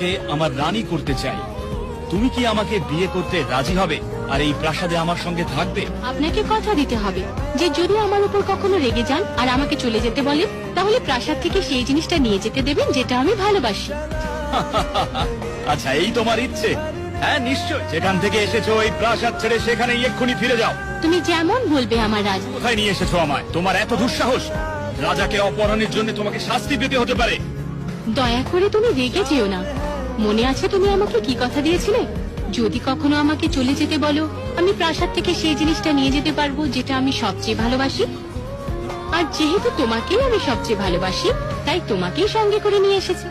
আমার রানী করতে চাই। তুমি কি আমাকে বিয়ে করতে রাজি হবে আর এই প্রাসাদে আমার সঙ্গে থাকবে? আপনাকে কথা দিতে হবে যে যদি আমার উপর কখনো রেগে যান আর আমাকে চলে যেতে বলেন, তাহলে প্রাসাদ থেকে সেই জিনিসটা নিয়ে যেতে দেবেন যেটা আমি ভালোবাসি। আচ্ছা, এই তোমার ইচ্ছে? হ্যাঁ, নিশ্চয়। যেখান থেকে এসেছো এই প্রাসাদ ছেড়ে সেখানে এক্ষুনি ফিরে যাও। তুমি যেমন বলবে আমার রাজ। কোথায় নিয়ে এসেছো আমায়? তোমার এত দুঃসাহস! রাজাকে অপহরণের জন্য তোমাকে শাস্তি পেতে হতে পারে। দয়া করে তুমি রেগে যেও না। মনে আছে তুমি আমাকে কি কথা দিয়েছিলে? যদি কখনো আমাকে চলে যেতে বলো, আমি প্রাসাদ থেকে সেই জিনিসটা নিয়ে যেতে পারবো যেটা আমি সবচেয়ে ভালোবাসি। আর যেহেতু তোমাকেই আমি সবচেয়ে ভালোবাসি, তাই তোমাকেই সঙ্গে করে নিয়ে এসেছি।